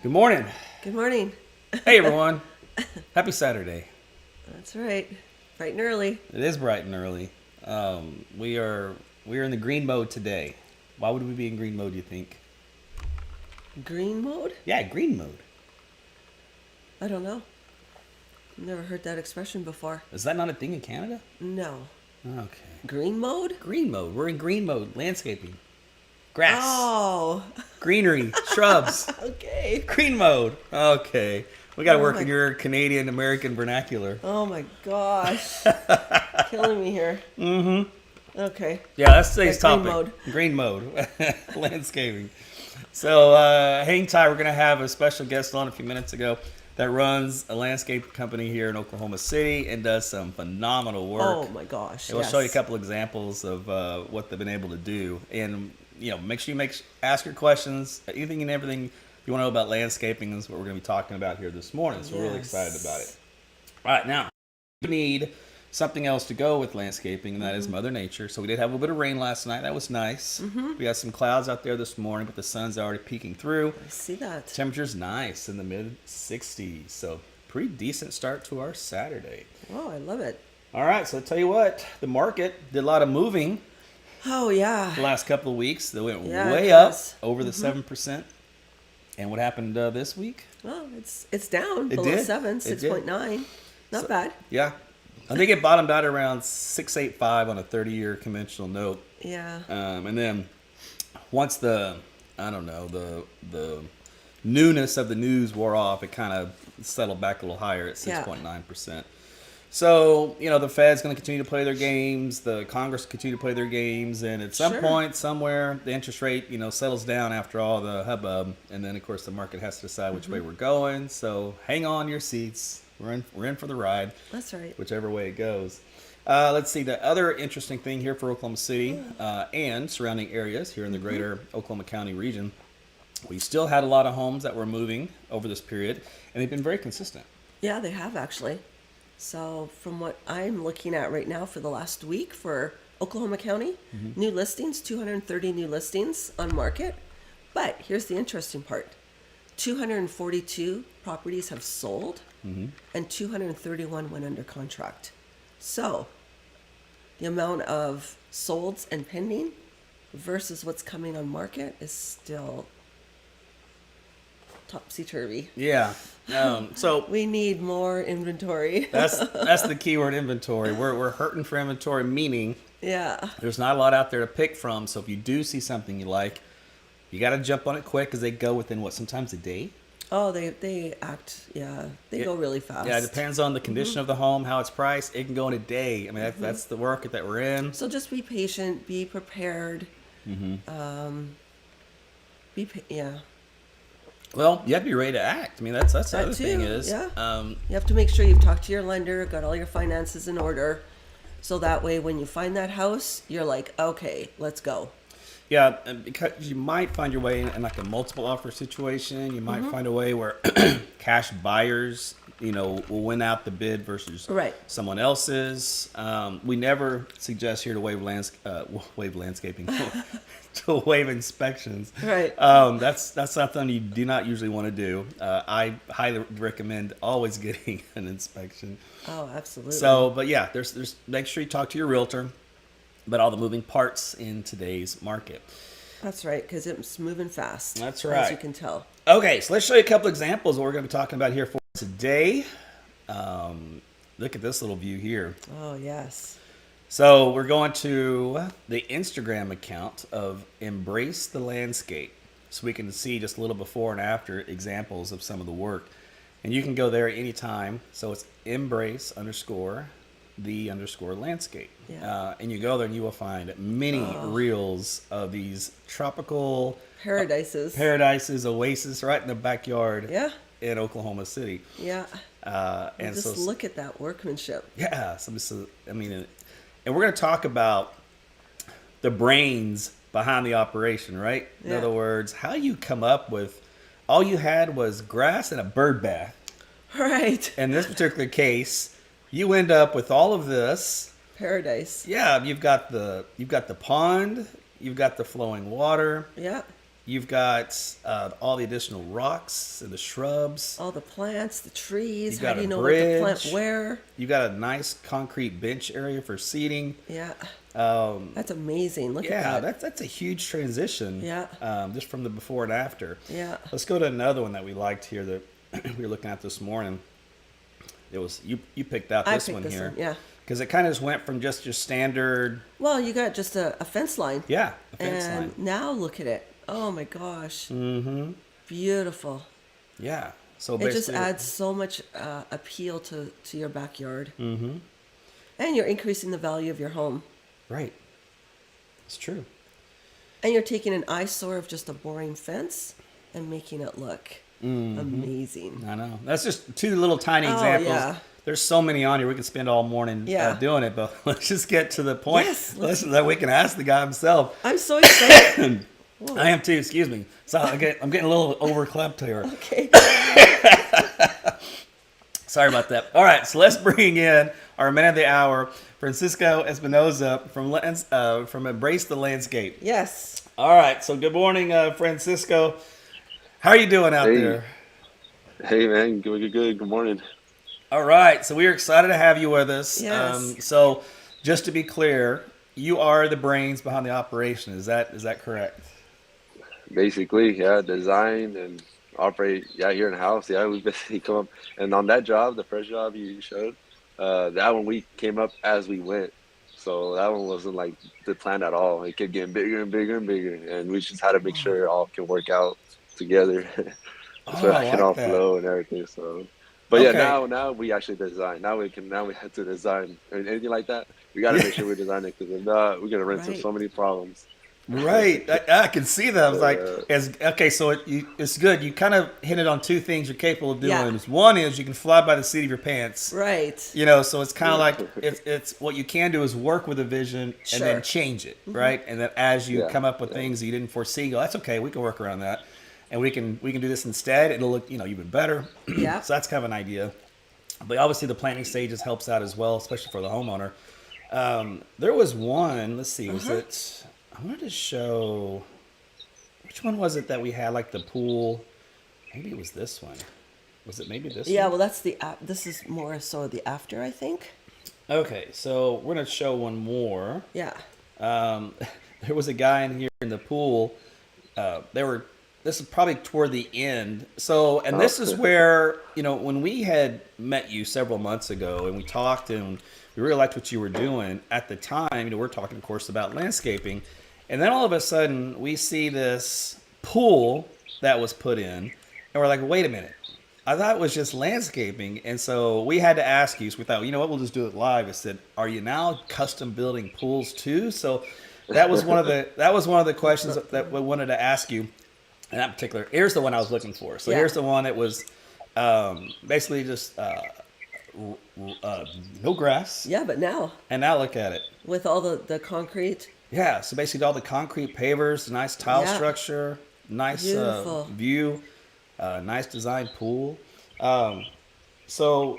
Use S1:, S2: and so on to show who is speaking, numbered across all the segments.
S1: Good morning.
S2: Good morning.
S1: Hey, everyone. Happy Saturday.
S2: That's right. Bright and early.
S1: It is bright and early. We are in the green mode today. Why would we be in green mode, you think?
S2: Green mode?
S1: Yeah, green mode.
S2: I don't know. Never heard that expression before.
S1: Is that not a thing in Canada?
S2: No.
S1: Okay.
S2: Green mode?
S1: Green mode. We're in green mode. Landscaping. Grass.
S2: Oh.
S1: Greenery. Shrubs.
S2: Okay.
S1: Green mode. Okay. We got to
S2: Oh
S1: work
S2: my-
S1: in your Canadian American vernacular.
S2: Oh my gosh. Killing me here.
S1: Mm-hmm.
S2: Okay.
S1: Yeah, that's today's
S2: Green
S1: topic.
S2: mode.
S1: Green mode. Landscaping. So, hang tight. We're going to have a special guest on a few minutes ago that runs a landscape company here in Oklahoma City and does some phenomenal work.
S2: Oh my gosh.
S1: And we'll show you a couple examples of what they've been able to do. And, make sure you ask your questions. Anything and everything you want to know about landscaping is what we're going to be talking about here this morning. So we're really excited about it. All right, now, we need something else to go with landscaping, and that is Mother Nature. So we did have a little bit of rain last night. That was nice. We got some clouds out there this morning, but the sun's already peeking through.
S2: I see that.
S1: Temperature's nice in the mid-60s. So pretty decent start to our Saturday.
S2: Oh, I love it.
S1: All right, so I'll tell you what. The market did a lot of moving
S2: Oh, yeah.
S1: the last couple of weeks. They went
S2: Yeah,
S1: way
S2: it
S1: up
S2: does.
S1: over the 7%. And what happened this week?
S2: Well, it's down
S1: It
S2: below
S1: did.
S2: 7,
S1: It did.
S2: 6.9. Not bad.
S1: Yeah. I think it bottomed out around 6.85 on a 30-year conventional note.
S2: Yeah.
S1: And then once the newness of the news wore off, it kind of settled back a little higher at 6.9%. So, the Fed's going to continue to play their games. The Congress continue to play their games. And at some point, somewhere, the interest rate, settles down after all the hubbub. And then, of course, the market has to decide which way we're going. So hang on your seats. We're in for the ride.
S2: That's right.
S1: Whichever way it goes. Let's see. The other interesting thing here for Oklahoma City and surrounding areas here in the greater Oklahoma County region, we still had a lot of homes that were moving over this period, and they've been very consistent.
S2: Yeah, they have actually. So from what I'm looking at right now for the last week for Oklahoma County, new listings, 230 new listings on market. But here's the interesting part. 242 properties have sold and 231 went under contract. So the amount of solds and pending versus what's coming on market is still topsy-turvy.
S1: Yeah. So
S2: We need more inventory.
S1: that's the keyword, inventory. We're hurting for inventory, meaning
S2: Yeah.
S1: there's not a lot out there to pick from. So if you do see something you like, you got to jump on it quick because they go within sometimes a day.
S2: Oh, they act, yeah. They go really fast.
S1: Yeah, it depends on the condition of the home, how it's priced. It can go in a day. I mean, that's the market that we're in.
S2: So just be patient, be prepared. Yeah.
S1: Well, you have to be ready to act. I mean, that's the
S2: That
S1: other thing
S2: too,
S1: is.
S2: yeah. You have to make sure you've talked to your lender, got all your finances in order. So that way when you find that house, you're like, okay, let's go.
S1: Yeah, and because you might find your way in like a multiple offer situation. You might find a way where cash buyers, will win out the bid versus
S2: Right.
S1: someone else's. We never suggest here to waive landscaping, to waive inspections.
S2: Right.
S1: That's something you do not usually want to do. I highly recommend always getting an inspection.
S2: Oh, absolutely.
S1: So, but yeah, there's make sure you talk to your realtor about all the moving parts in today's market.
S2: That's right, because it's moving fast.
S1: That's
S2: As
S1: right.
S2: you can tell.
S1: Okay, so let's show you a couple examples of what we're going to be talking about here for today. Look at this little view here.
S2: Oh, yes.
S1: So we're going to the Instagram account of Embrace the Landscape, so we can see just a little before and after examples of some of the work. And you can go there anytime. So it's embrace_the_landscape.
S2: Yeah.
S1: And you go there and you will find many reels of these tropical
S2: Paradises.
S1: oasis right in the backyard
S2: Yeah.
S1: in Oklahoma City.
S2: Yeah.
S1: And
S2: Just
S1: so,
S2: look at that workmanship.
S1: yeah, and we're going to talk about the brains behind the operation, right? In
S2: Yeah.
S1: other words, how you come up with, all you had was grass and a bird bath.
S2: Right.
S1: In this particular case, you end up with all of this.
S2: Paradise.
S1: Yeah, you've got the pond, you've got the flowing water,
S2: Yeah.
S1: You've got all the additional rocks and the shrubs.
S2: All the plants, the trees.
S1: You've
S2: How
S1: got
S2: do
S1: a
S2: you know
S1: bridge.
S2: what to plant where?
S1: You've got a nice concrete bench area for seating.
S2: Yeah.
S1: Um,
S2: That's amazing. Look
S1: yeah,
S2: at that.
S1: that's a huge transition.
S2: Yeah.
S1: Just from the before and after.
S2: Yeah.
S1: Let's go to another one that we liked here that we were looking at this morning. It was you picked out this one here.
S2: Yeah.
S1: Because it kind of just went from just your standard.
S2: Well, you got just a fence line.
S1: Yeah, a fence
S2: And
S1: line.
S2: now look at it. Oh my gosh.
S1: Mm-hmm.
S2: Beautiful.
S1: Yeah. So
S2: It just
S1: basically,
S2: adds so much appeal to your backyard.
S1: Mm-hmm.
S2: And you're increasing the value of your home.
S1: Right. It's true.
S2: And you're taking an eyesore of just a boring fence and making it look
S1: Mm-hmm.
S2: amazing.
S1: I know. That's just two little tiny
S2: Oh,
S1: examples.
S2: yeah.
S1: There's so many on here. We could spend all morning
S2: Yeah.
S1: doing it, but let's just get to the point.
S2: Yes,
S1: Listen, that we can ask the guy himself.
S2: I'm so excited. Whoa.
S1: I am too. Excuse me. So I'm getting a little overclapped here.
S2: Okay.
S1: Sorry about that. All right, so let's bring in our man of the hour, Francisco Espinoza from Embrace the Landscape.
S2: Yes.
S1: All right, so good morning, Francisco. How are you doing out there?
S3: Hey man, good. Good morning.
S1: All right, so we are excited to have you with us.
S2: Yes.
S1: So just to be clear, you are the brains behind the operation. Is that correct?
S3: Basically, yeah, design and operate, yeah, here in the house. Yeah, we basically come up and on that job, the first job you showed, that one we came up as we went. So that one wasn't like the plan at all. It kept getting bigger and bigger and bigger, and we just had to make sure it all can work out together, so
S1: I
S3: it can
S1: like
S3: all
S1: that.
S3: flow and everything. So, but yeah,
S1: Okay.
S3: now we actually design. Now we have to design and anything like that. We got to make sure we design it because if not, we're gonna run into
S2: Right.
S3: so many problems.
S1: Right, I can see that. I was like,
S3: Uh,
S1: okay, so it's good. You kind of hinted on two things you're capable of doing.
S2: Yeah.
S1: One is you can fly by the seat of your pants.
S2: Right.
S1: So it's kind of like it's what you can do is work with a vision and then
S2: Sure.
S1: change it, right? And then as you
S3: Yeah,
S1: come up with
S3: yeah.
S1: things that you didn't foresee, you go, that's okay, we can work around that, and we can do this instead. It'll look even better.
S2: Yeah.
S1: So that's kind of an idea. But obviously the planning stages helps out as well, especially for the homeowner. There was one. Let's see. Was it? I wanted to show. Which one was it that we had? Like the pool. Maybe it was this one. Was it maybe this
S2: Yeah,
S1: one?
S2: well, that's this is more so the after, I think.
S1: Okay, so we're gonna show one more.
S2: Yeah.
S1: There was a guy in here in the pool. This is probably toward the end. So, and this is where, when we had met you several months ago and we talked and we really liked what you were doing at the time, we're talking, of course, about landscaping. And then all of a sudden we see this pool that was put in and we're like, wait a minute. I thought it was just landscaping. And so we had to ask you, so we thought, you know what, we'll just do it live. I said, are you now custom building pools too? So that was one of the questions that we wanted to ask you. In that particular, here's the one I was looking for. So
S2: Yeah.
S1: here's the one that was basically just no grass.
S2: Yeah, but now
S1: And now look at it.
S2: with all the concrete.
S1: Yeah, so basically all the concrete pavers, nice tile
S2: Yeah.
S1: structure, nice
S2: Beautiful.
S1: view, nice designed pool. So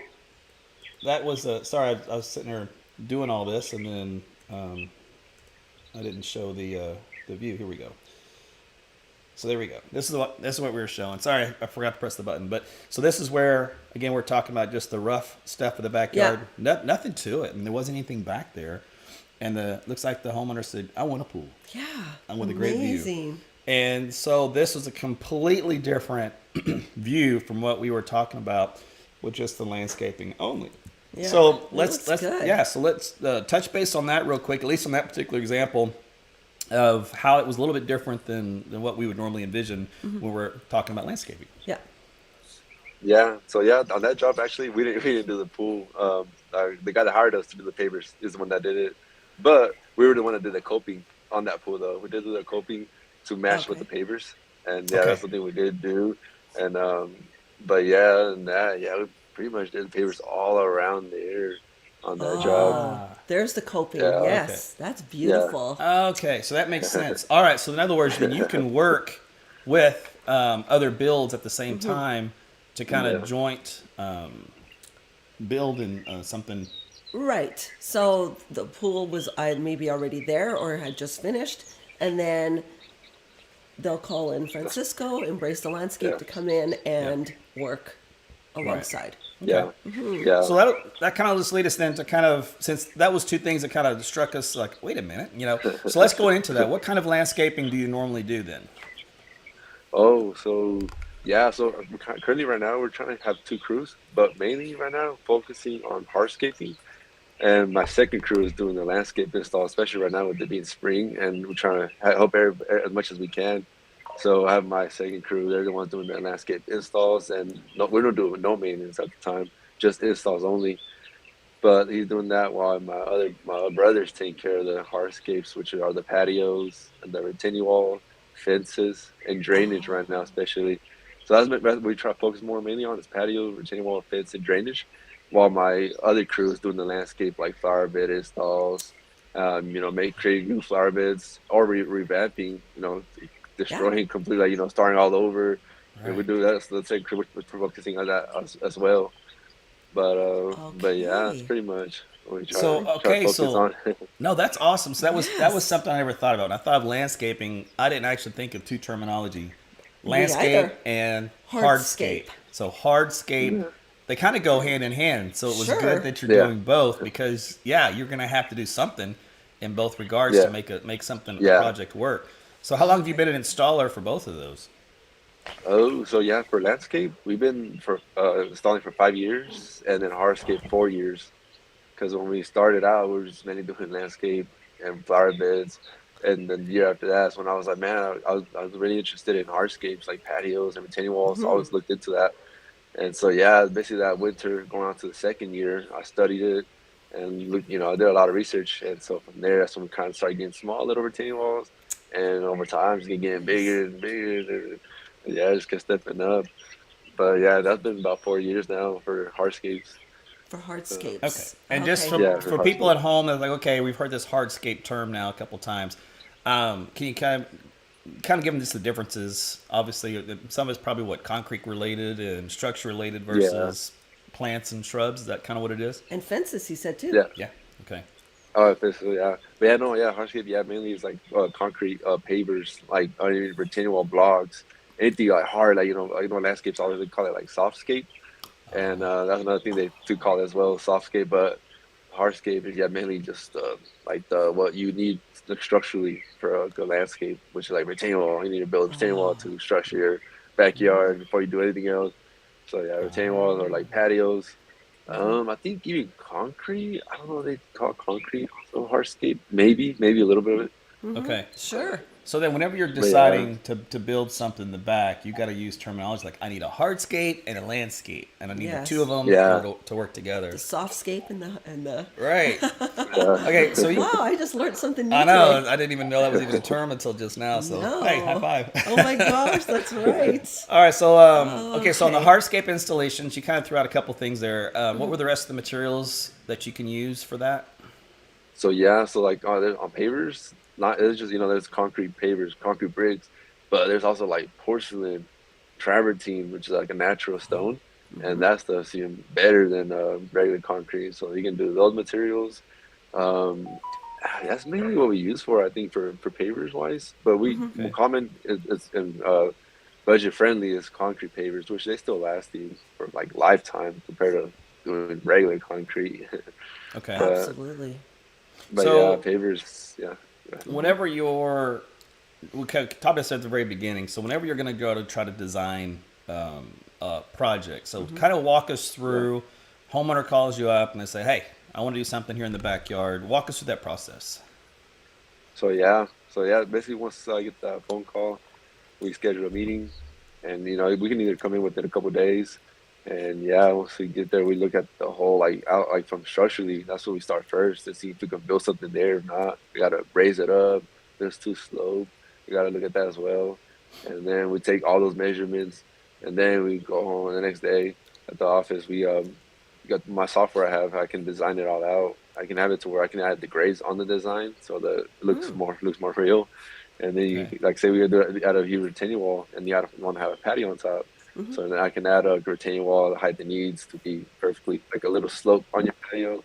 S1: that was sorry, I was sitting there doing all this and then I didn't show the view. Here we go. So there we go. This is what we were showing. Sorry, I forgot to press the button. But so this is where, again, we're talking about just the rough stuff of the backyard. Nothing to it. And there wasn't anything back there. And looks like the homeowner said, I want a pool.
S2: Yeah.
S1: I want a great view.
S2: Amazing.
S1: And so this was a completely different view from what we were talking about with just the landscaping only.
S2: Yeah.
S1: So
S2: It
S1: let's
S2: looks good.
S1: yeah. So let's touch base on that real quick, at least on that particular example of how it was a little bit different than what we would normally envision when we're talking about landscaping.
S2: Yeah.
S3: Yeah. So yeah, on that job actually, we didn't do the pool. The guy that hired us to do the pavers is the one that did it, but we were the one that did the coping on that pool though. We did do the coping to match with the
S2: Okay.
S3: pavers, and yeah,
S1: Okay.
S3: that's something we did do. And but yeah, and that we pretty much did the pavers all around there on that job.
S2: There's the coping.
S3: Yeah.
S2: Yes. That's beautiful.
S1: Okay, so that makes sense. All right, so in other words, then you can work with other builds at the same time to kind of
S3: Yeah.
S1: joint build in something.
S2: Right. So the pool was maybe already there or had just finished, and then they'll call in Francisco, Embrace the Landscape,
S3: Yeah.
S2: to come in
S1: Yeah.
S2: and work alongside.
S3: Yeah.
S1: Okay.
S3: Yeah.
S1: So that kind of just lead us then to kind of, since that was two things that kind of struck us like, wait a minute, So let's go into that. What kind of landscaping do you normally do then?
S3: Oh, so yeah, so currently right now we're trying to have two crews, but mainly right now focusing on hardscaping. And my second crew is doing the landscape install, especially right now with it being spring, and we're trying to help as much as we can. So I have my second crew; they're the ones doing the landscape installs, and no, we're not doing no maintenance at the time, just installs only. But he's doing that while my brothers taking care of the hardscapes, which are the patios and the retaining wall, fences, and drainage right now, especially. So what we try to focus more mainly on is patio, retaining wall, fence, and drainage, while my other crew is doing the landscape like flower bed installs, creating new flower beds or revamping,
S2: Yeah.
S3: destroying completely, like, starting all over. And we
S1: Right.
S3: do that. So the same crew, we're focusing on that as well. But yeah, it's
S2: Okay.
S3: pretty much what we
S1: So
S3: try to
S1: okay,
S3: focus
S1: so
S3: on.
S1: no, that's awesome. So that was
S2: Yes.
S1: something I never thought about. When I thought of landscaping, I didn't actually think of two terminology:
S2: Me
S1: landscape
S2: either.
S1: and hardscape.
S2: Hardscape.
S1: So hardscape,
S3: Yeah.
S1: they kind of go hand in hand. So it was good
S2: Sure.
S1: that you're
S3: Yeah.
S1: doing both because yeah, you're gonna have to do something in both regards to
S3: Yeah.
S1: make something a
S3: Yeah.
S1: project work. So how long have you been an installer for both of those?
S3: Oh, so yeah, for landscape, we've been for installing for 5 years, and then hardscape 4 years. Because when we started out, we were just mainly doing landscape and flower beds. And then the year after that is when I was like, man, I was really interested in hardscapes like patios and retaining walls. So I always looked into that. And so yeah, basically that winter going on to the second year, I studied it and looked, I did a lot of research. And so from there, that's when we kind of started getting small little retaining walls. And over time, it's getting bigger and bigger. And yeah, I just kept stepping up. But yeah, that's been about 4 years now for hardscapes.
S2: For
S3: Uh,
S1: Okay.
S2: hardscapes.
S1: And just
S2: Okay.
S1: for
S3: yeah, for
S1: for people
S3: hardscape.
S1: at home that's like, okay, we've heard this hardscape term now a couple times. Can you kind of give them just the differences? Obviously, some is probably what concrete related and structure related
S3: Yeah,
S1: versus plants and shrubs. Is that kind of what it is?
S2: And fences, he said too.
S3: yeah.
S1: Yeah. Okay.
S3: Oh, officially, yeah. But yeah, no, yeah, hardscape, yeah, mainly is like concrete pavers, like retaining wall blocks, anything like hard, like landscapes always they call it like softscape, and that's another thing they do call it as well, softscape. But hardscape is yeah mainly just like the what you need structurally for a good landscape, which is like retaining wall. You need to build a retaining wall to structure your backyard before you do anything else. So yeah, retaining walls or like patios. I think even concrete. I don't know. What they call concrete also hardscape. Maybe a little bit of it.
S1: Okay.
S2: Sure.
S1: So then, whenever you're
S3: But yeah,
S1: deciding to build something in the back, you got to use terminology like I need a hardscape and a landscape, and I need the two of
S2: Yes.
S1: them
S3: yeah,
S1: to work together.
S2: The softscape and the.
S1: Right.
S3: yeah.
S1: Okay. So you,
S2: Wow, I just learned something
S1: I
S2: new
S1: know.
S2: today.
S1: I didn't even know that was even a term until just now. So, hey, high
S2: No.
S1: five.
S2: Oh my gosh, that's right.
S1: All right. So, okay. So on the
S2: Okay.
S1: hardscape installations, you kind of threw out a couple things there. What were the rest of the materials that you can use for that?
S3: So yeah, so like on pavers, not it's just there's concrete pavers, concrete bricks, but there's also like porcelain travertine, which is like a natural stone, and that stuff's even better than regular concrete. So you can do those materials. Um, that's mainly what we use for I think for pavers wise. But we
S1: Okay.
S3: common is in budget friendly is concrete pavers, which they still last you for like lifetime compared to doing regular concrete.
S1: Okay.
S3: but
S2: Absolutely.
S3: but yeah,
S1: So
S3: pavers, yeah.
S1: whenever you're, we talked this at the very beginning. So whenever you're going to go to try to design a project, so kind of walk us
S3: Yeah.
S1: through. Homeowner calls you up and they say, "Hey, I want to do something here in the backyard." Walk us through that process.
S3: So yeah, basically once I get that phone call, we schedule a meeting, and we can either come in within a couple of days, and yeah, once we get there, we look at the whole like out like from structurally. That's where we start first to see if we can build something there. If not, we gotta raise it up. If it's too slow, we gotta look at that as well, and then we take all those measurements, and then we go home the next day at the office. We got my software I have. I can design it all out. I can have it to where I can add the grades on the design so that it looks more real. And then you
S1: Okay.
S3: like say we do add a huge retaining wall, and you want to have a patio on top. So then I can add a retaining wall, the height it needs to be perfectly like a little slope on your patio,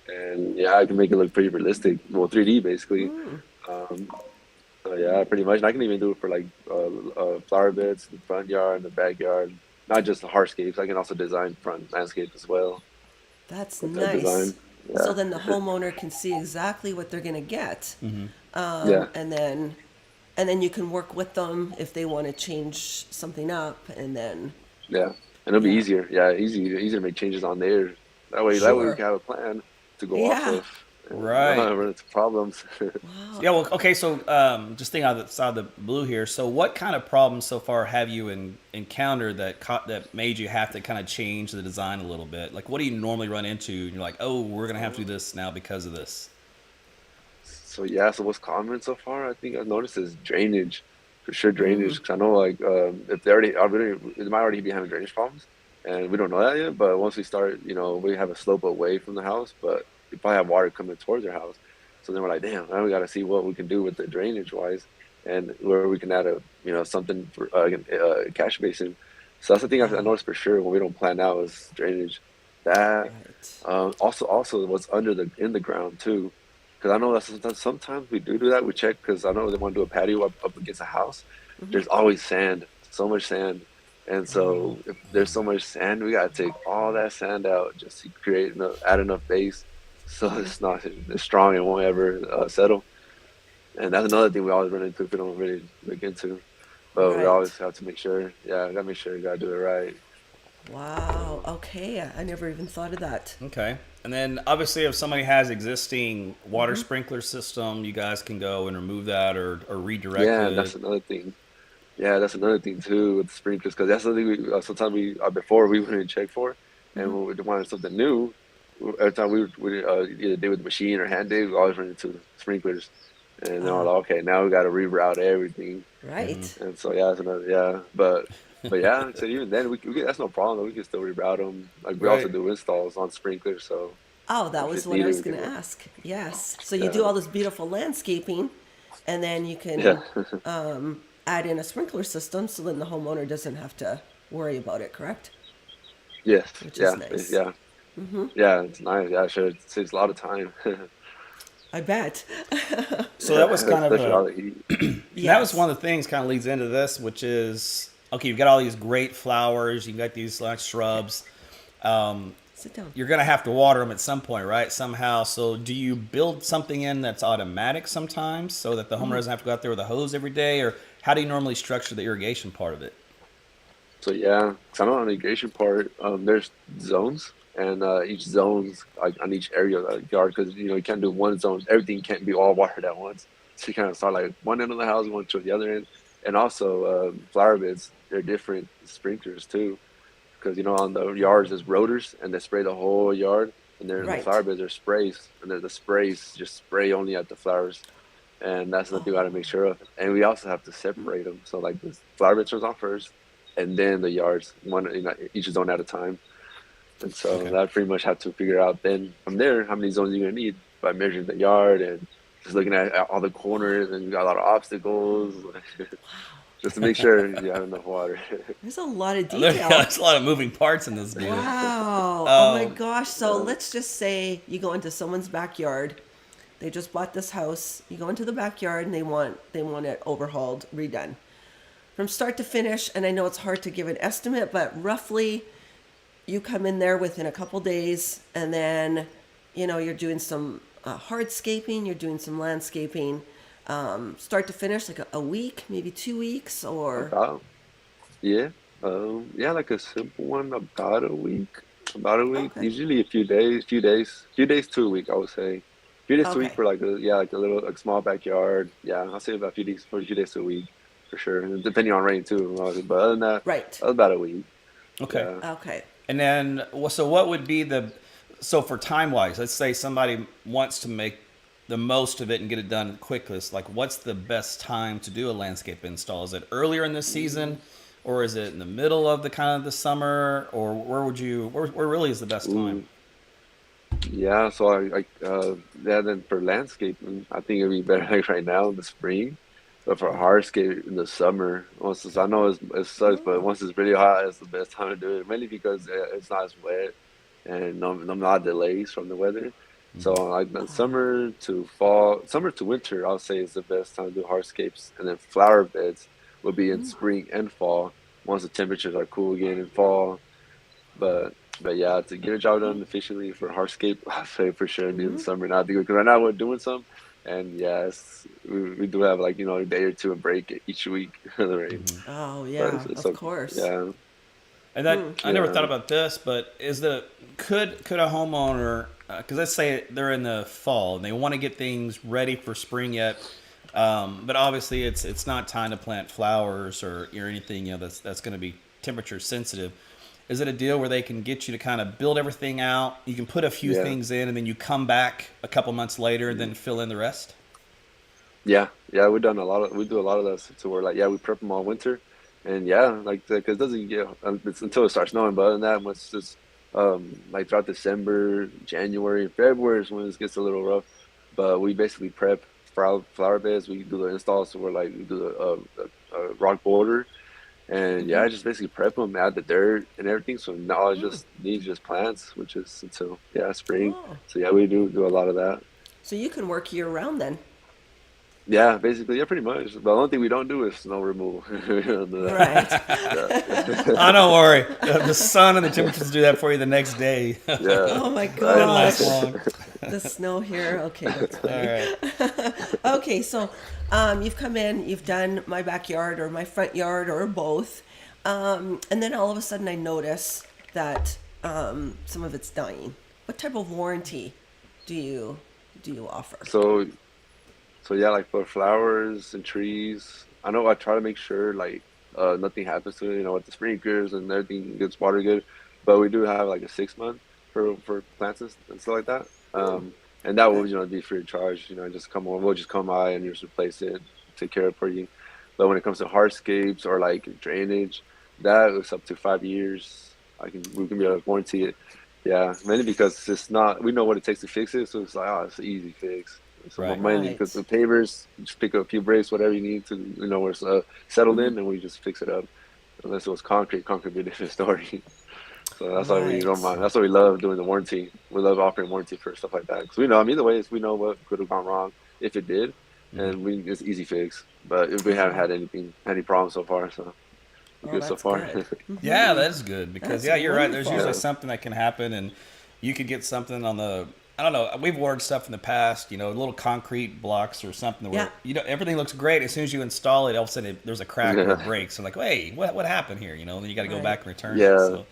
S3: and yeah, I can make it look pretty realistic. Well, 3D basically. Um, So yeah, pretty much. And I can even do it for like flower beds, the front yard, the backyard. Not just the hardscapes. I can also design front landscape as well
S2: That's
S3: with that
S2: nice.
S3: design.
S2: So
S3: Yeah,
S2: then the homeowner can see exactly what they're going to get,
S3: yeah,
S2: and then you can work with them if they want to change something up, and then
S3: yeah. And it'll be
S2: yeah,
S3: easier. Yeah, easy to make changes on there. That way we
S2: sure,
S3: can have a plan to go off
S2: yeah,
S3: of and not
S1: Right.
S3: run into problems.
S2: wow.
S1: Yeah, well, okay, so just thinking outside the blue here. So, what kind of problems so far have you encountered that made you have to kind of change the design a little bit? Like, what do you normally run into? And you're like, oh, we're gonna have to do this now because of this.
S3: So yeah, so what's common so far? I think I've noticed is drainage, for sure drainage. Because I know like if they might already be having drainage problems, and we don't know that yet. But once we start, we have a slope away from the house, but we probably have water coming towards our house. So then we're like, damn, now we got to see what we can do with the drainage wise, and where we can add something for a catch basin. So that's the thing I
S2: Oh,
S3: noticed for sure when we don't plan out is drainage. That
S2: right.
S3: also what's under the in the ground too. Because I know that sometimes we do that. We check because I know they want to do a patio up against a house. There's always sand, so much sand. And
S2: Oh,
S3: so if there's so much sand, we gotta take all that sand out just to add enough base, so it's not as strong and won't ever settle. And that's another thing we always run into if we don't really look into. But we
S2: right.
S3: always have to make sure, yeah, gotta make sure you gotta do it right.
S2: Wow. Okay, I never even thought of that.
S1: Okay. And then obviously, if somebody has existing water
S2: Hmm.
S1: sprinkler system, you guys can go and remove that or redirect
S3: Yeah, that's
S1: it.
S3: another thing. Yeah, that's another thing too with the sprinklers because that's something we sometimes we before we wouldn't check for, and
S2: Hmm.
S3: when we wanted something new, every time we either did with the machine or hand did, we always run into sprinklers, and then we're
S2: Ah,
S3: like, okay, now we got to reroute everything,
S2: right.
S3: and so yeah, that's another yeah, but yeah, like I said even then that's no problem. We can still reroute them. Like we also
S1: Right.
S3: do installs on sprinklers, so
S2: Oh, that
S3: if
S2: was
S3: it's
S2: what I
S3: needed,
S2: was
S3: we
S2: going
S3: can
S2: to ask. Yes. So you do
S3: yeah
S2: all this beautiful landscaping, and then you
S3: yeah
S2: can add in a sprinkler system, so then the homeowner doesn't have to worry about it. Correct?
S3: yes
S2: Which is
S3: yeah
S2: nice.
S3: yeah yeah it's nice yeah sure it saves a lot of time.
S2: I bet.
S1: So that was
S3: Yeah,
S1: kind of
S3: especially
S1: a
S3: all the heat.
S1: that was
S2: Yes.
S1: one of the things kind of leads into this, which is okay. You've got all these great flowers. You've got these like
S2: Okay.
S1: shrubs. Um,
S2: Sit down.
S1: you're gonna have to water them at some point, right? Somehow. So do you build something in that's automatic sometimes, so that the homeowner doesn't have to go out there with a hose every day, or how do you normally structure the irrigation part of it?
S3: So yeah, so I know on the irrigation part, there's zones, and each zone's like on each area of the yard because you can't do one zone. Everything can't be all watered at once. So you kind of start like one end of the house, going to the other end, and also flower beds. They're different sprinklers too, because on the yards there's rotors and they spray the whole yard, and then in the
S2: Right.
S3: flower beds there's sprays, and the sprays just spray only at the flowers. And that's something we got to make
S2: Oh.
S3: sure of. And we also have to separate them. So like the flower bed turns on first, and then the yards, each zone at a time. And so
S1: Okay.
S3: that pretty much have to figure out then from there how many zones you're gonna need by measuring the yard and just looking at all the corners, and you got a lot of obstacles just to make sure you have enough water.
S2: There's a lot of detail.
S1: There's a lot of moving parts in this deal.
S2: Wow. Oh my
S1: Um,
S2: gosh. So
S3: uh,
S2: let's just say you go into someone's backyard. They just bought this house. You go into the backyard and they want it overhauled, redone. From start to finish, and I know it's hard to give an estimate, but roughly you come in there within a couple days, and then you're doing some hardscaping, you're doing some landscaping, start to finish, like a week, maybe 2 weeks, or
S3: about yeah, yeah, like a simple one about a week, about a week.
S2: okay,
S3: Usually a few days to a week, I would say. Few days to a week
S2: okay,
S3: for like a little like small backyard. Yeah, I'll say about a few days to a week for sure, and depending on rain too. Obviously. But other than that,
S2: right,
S3: about a week.
S1: okay.
S3: Yeah.
S2: okay.
S1: And then, so what would be so for time wise, let's say somebody wants to make the most of it and get it done quickest. Like, what's the best time to do a landscape install? Is it earlier in the season, or is it in the middle of the kind of the summer, or where really is the best time?
S3: Ooh, yeah. So yeah. Then for landscaping, I think it'd be better like right now in the spring. But for hardscape in the summer, I know it sucks, but
S2: Oh,
S3: once it's really hot, it's the best time to do it. Mainly because it's not as wet and no delays from the weather. So like the summer to fall, summer to winter, I'll say is the best time to do hardscapes, and then flower beds will be in spring and fall once the temperatures are cool again in fall. But yeah, to get a job done efficiently for hardscape, I'd say for sure do in the summer, not because right now we're doing some, and yes, we do have like a day or two of break each week in the rain.
S2: Oh
S3: But
S2: yeah,
S3: it's
S2: of
S3: okay.
S2: course.
S3: Yeah,
S1: And that I never thought
S3: yeah,
S1: about this, but could a homeowner, because let's say they're in the fall and they want to get things ready for spring yet, but obviously it's not time to plant flowers or anything that's going to be temperature sensitive. Is it a deal where they can get you to kind of build everything out? You can put a few
S3: yeah.
S1: things in, and then you come back a couple months later and then fill in the rest.
S3: Yeah. We do a lot of that. So we're like, yeah, we prep them all winter, and yeah, like because it doesn't get it's until it starts snowing. But other than that, once it's like throughout December, January, and February is when it gets a little rough. But we basically prep flower beds. We do the install, so we're like we do a rock border, and yeah, I just basically prep them, add the dirt and everything. So now it just needs just plants, which is until spring.
S2: Oh,
S3: So yeah, we do a lot of that.
S2: so you can work year round then.
S3: Yeah, basically, yeah, pretty much. But the only thing we don't do is snow removal. We don't do that.
S2: Right.
S1: Oh, don't worry. The sun and the temperatures do that for you the next day.
S3: Yeah,
S2: Oh my
S1: Didn't last
S2: gosh.
S1: long.
S2: The snow here. Okay, that's
S1: All
S2: funny.
S1: right.
S2: Okay, so you've come in, you've done my backyard or my front yard or both, and then all of a sudden I notice that some of it's dying. What type of warranty do you offer?
S3: so yeah, like for flowers and trees, I know I try to make sure like nothing happens to it, with the sprinklers and everything gets water good. But we do have like a 6 month for plants and stuff like that. And that
S2: Okay.
S3: will be free of charge. Just come on, we'll just come by and just replace it, take care of it for you. But when it comes to hardscapes or like drainage, that was up to 5 years. We can be able to warranty it. Yeah, mainly because it's not. We know what it takes to fix it, so it's like, it's an easy fix. So
S1: Right.
S3: mainly because
S2: Right.
S3: the pavers, you just pick up a few bricks, whatever you need to, where it's settled in, and we just fix it up. Unless it was concrete would be a different story. So that's why we don't
S2: Right.
S3: mind. That's why we love doing the warranty. We love offering warranty for stuff like that because we know. I mean, either way, we know what could have gone wrong if it did, and it's easy fix. But if we haven't had any problems so far, so we're
S2: Oh,
S3: good so
S2: that's
S3: far.
S2: good.
S1: Yeah, that's good because
S2: That's
S1: yeah, you're right. There's usually
S2: wonderful.
S3: Yeah,
S1: something that can happen, and you could get something on the. I don't know. We've ordered stuff in the past, little concrete blocks or something
S2: Yeah.
S1: where everything looks great. As soon as you install it, all of a sudden there's a crack or it
S3: yeah,
S1: breaks. And like, hey, what happened here? And then you got to go
S2: Right.
S1: back and return it.
S3: yeah,
S1: So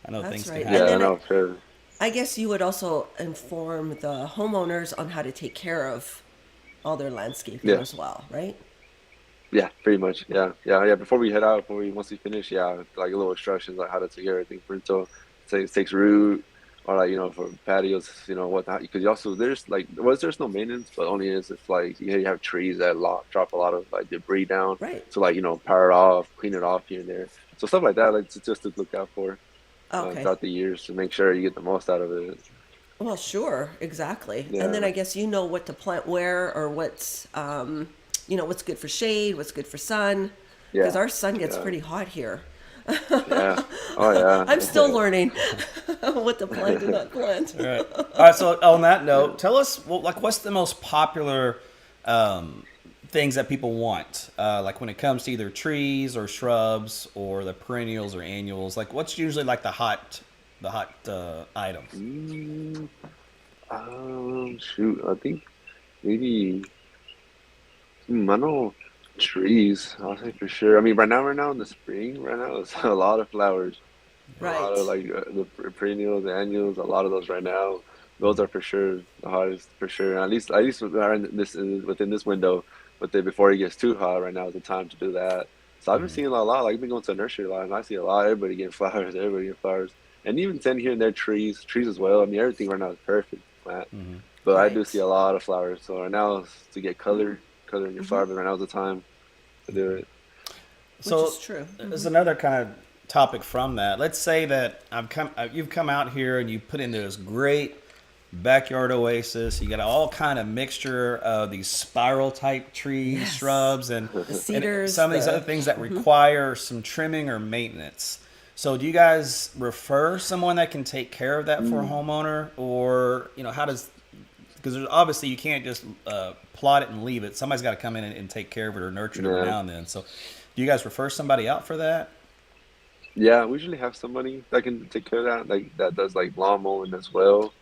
S1: I know
S2: That's
S1: things can
S2: right. And
S3: yeah. I
S1: happen.
S2: then
S3: know. Sure.
S2: I guess you would also inform the homeowners on how to take care of all their landscaping
S3: Yeah.
S2: as well, right?
S3: Yeah, pretty much. Yeah. Before we head out, once we finish, yeah, like a little instructions like how to take care of everything for until say it takes root, or like for patios, whatnot. Because you also there's no maintenance, but only is if like you have trees that drop a lot of like debris down,
S2: Right.
S3: so like power it off, clean it off here and there. So stuff like that, like just to look out for
S2: Okay.
S3: throughout the years to make sure you get the most out of it.
S2: Well, sure, exactly. And then
S3: Yeah,
S2: I guess you know what to plant where or what's good for shade, what's good for sun, because
S3: yeah,
S2: our sun gets
S3: yeah,
S2: pretty hot here.
S3: yeah. Oh
S2: I'm still
S3: yeah.
S2: learning what to plant and not plant.
S1: All right. All right. So on that note, tell us, well, like, what's the most popular things that people want? Like when it comes to either trees or shrubs or the perennials or annuals. Like, what's usually like the hot items?
S3: Mm, shoot, I think maybe. I know trees. I'll say for sure. I mean, right now in the spring, right now it's a lot of flowers. A lot of
S2: Right.
S3: like the perennials, the annuals. A lot of those right now. Those are for sure the hottest for sure. At least within this window, but then before it gets too hot, right now is the time to do that. So I've been seeing a lot. Like I've been going to the nursery a lot, and I see a lot. Everybody getting flowers. Everybody getting flowers, and even then here and there trees as well. I mean, everything right now is perfect to plant. But I do see
S2: Right.
S3: a lot of flowers. So right now to get color in your flower, but right now's the time to do it.
S2: Which
S1: So
S2: is true.
S1: there's another kind of topic from that. Let's say that you've come out here and you put in this great backyard oasis. You got all kind of mixture of these spiral type trees,
S2: Yes.
S1: shrubs, and
S2: The cedars,
S1: some of these other things that require some trimming or maintenance. So do you guys refer someone that can take care of that for a homeowner, or how does because obviously you can't just plot it and leave it. Somebody's got to come in and take care of it or nurture it every
S3: Yeah.
S1: now and then. So, do you guys refer somebody out for that?
S3: Yeah, we usually have somebody that can take care of that, like that does like lawn mowing as well.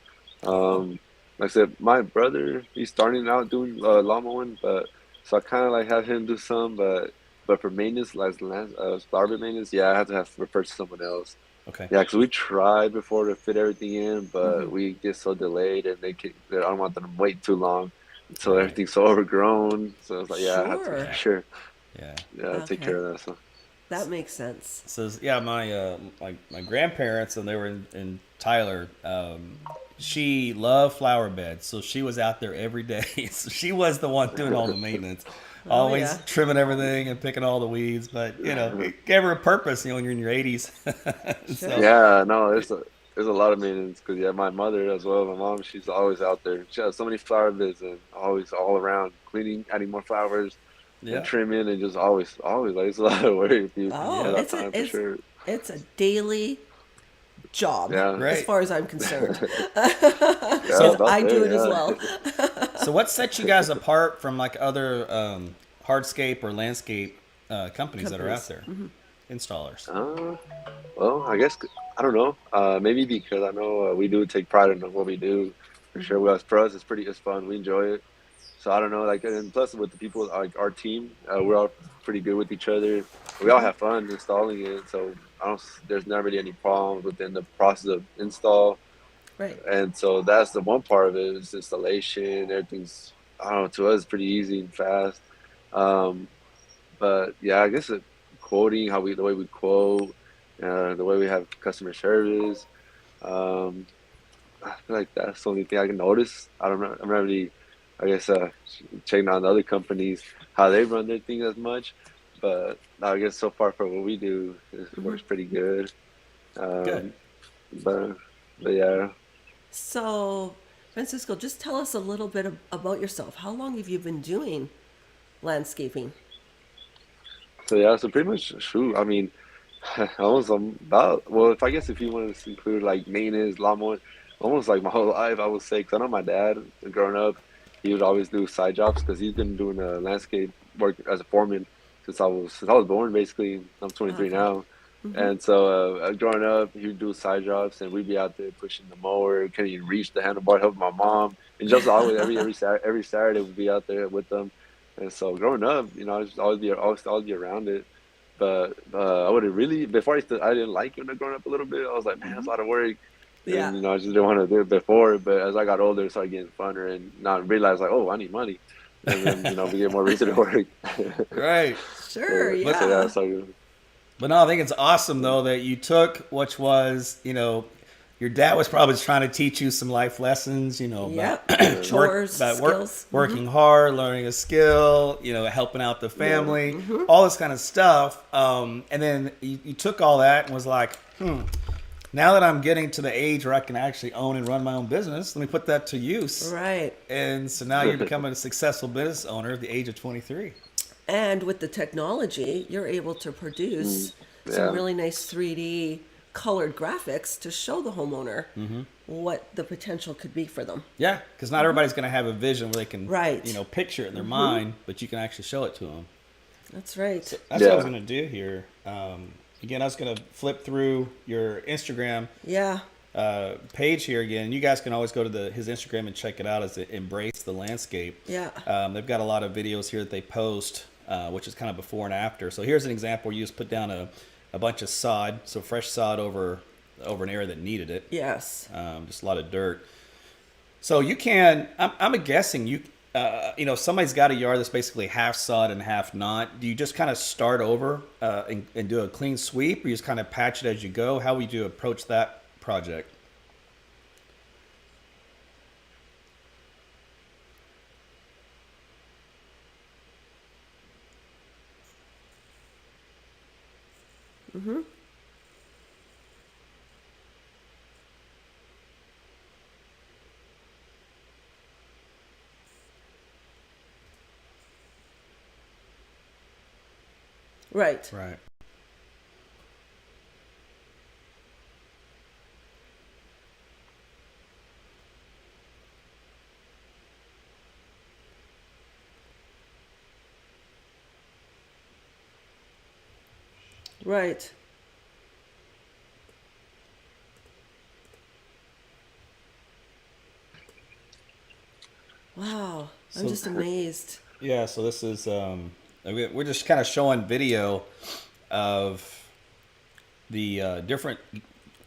S1: Oh,
S3: Like I said, my brother, he's starting out doing lawn mowing, but so I kind of like have him do some, but for maintenance, like land, flower maintenance, yeah, I have to refer to someone else.
S1: okay.
S3: Yeah, because we tried before to fit everything in, but
S2: Mm-hmm.
S3: we get so delayed, and I don't want them to wait too long until
S1: Right.
S3: everything's so overgrown. So it's like, yeah, I have to for
S2: Sure.
S1: Yeah.
S3: sure,
S1: Yeah.
S3: yeah, take
S2: Okay.
S3: care of that. So,
S2: That makes sense.
S1: So yeah, my grandparents and they were in Tyler. She loved flower beds, so she was out there every day. So she was the one doing all the maintenance,
S2: Oh
S1: always
S2: yeah.
S1: trimming everything and picking all the weeds. But it gave her a purpose. When you're in your 80s. So
S2: Sure.
S3: yeah, no, there's a lot of maintenance because yeah, my mother as well, my mom, she's always out there. She has so many flower beds and always all around cleaning, adding more flowers and
S1: yeah,
S3: trimming and just always like it's a lot of work if you
S2: Oh,
S3: have
S1: yeah,
S3: that time for sure.
S2: it's a daily job
S3: Yeah,
S2: as
S1: right.
S2: far as I'm concerned.
S3: yeah,
S2: Because
S3: about
S2: I do
S3: there,
S2: it as
S3: yeah.
S2: well.
S1: So what sets you guys apart from like other hardscape or landscape companies that are out
S2: Companies.
S1: there, installers?
S3: Uh, well, I guess I don't know. Maybe because I know we do take pride in what we do for sure. Well, for us, it's fun. We enjoy it. So I don't know, like, and plus with the people, like our team, we're all pretty good with each other. We all have fun installing it, so I don't. There's not really any problems within the process of install,
S2: Right.
S3: and so that's the one part of it is installation. Everything's I don't know to us pretty easy and fast. Um, but yeah, I guess quoting the way we quote, the way we have customer service. Um, I feel like that's the only thing I can notice. I don't know. I'm not really, I guess, checking on the other companies how they run their thing as much. But I guess so far for what we do, it works pretty good.
S1: Good.
S3: Um, but but yeah.
S2: So, Francisco, just tell us a little bit about yourself. How long have you been doing landscaping?
S3: So yeah. So pretty much, shoot. I mean, almost about well, if I guess if you want to include like maintenance, lawnmower, almost like my whole life, I would say. Because I know my dad, growing up, he would always do side jobs because he's been doing landscape work as a foreman since I was born. Basically, I'm 23
S2: Okay.
S3: now, and so growing up, he would do side jobs, and we'd be out there pushing the mower, can't even reach the handlebar, helping my mom, and just always every Saturday we'd be out there with them. And so growing up, I just always be around it. But I would have really before I didn't like it when I growing up a little bit. I was like, man, that's a lot of work,
S2: Yeah.
S3: and I just didn't want to do it before. But as I got older, it started getting funner, and now I realized like, oh, I need money, and then we get more reason to work.
S1: Right.
S2: Sure.
S3: So yeah,
S2: Yeah.
S3: so
S1: But no, I think it's awesome though that you took which was, your dad was probably just trying to teach you some life lessons, about
S2: Yep. Chores, skills.
S1: working hard, learning a skill, helping out the
S3: yeah,
S1: family, all this kind of stuff. And then you took all that and was like, now that I'm getting to the age where I can actually own and run my own business, let me put that to use.
S2: Right.
S1: And so now you're becoming a successful business owner at the age of 23.
S2: And with the technology, you're able to produce some
S3: yeah,
S2: really nice 3D colored graphics to show the homeowner what the potential could be for them.
S1: Yeah, because not everybody's going to have a vision where they can,
S2: Right.
S1: picture it in their mind, but you can actually show it to them.
S2: That's right.
S1: That's what I was
S3: yeah,
S1: going to do here. Again, I was going to flip through your Instagram
S2: Yeah.
S1: page here again. You guys can always go to his Instagram and check it out as it Embrace the Landscape.
S2: Yeah.
S1: They've got a lot of videos here that they post, which is kind of before and after. So here's an example where you just put down a bunch of sod, so fresh sod over an area that needed it.
S2: Yes.
S1: Just a lot of dirt. So you can, I'm guessing somebody's got a yard that's basically half sod and half not. Do you just kind of start over and do a clean sweep, or you just kind of patch it as you go? How would you approach that project?
S2: Right.
S1: Right.
S2: Right. Wow. I'm
S1: So
S2: just amazed.
S1: yeah, so this is we're just kind of showing video of the different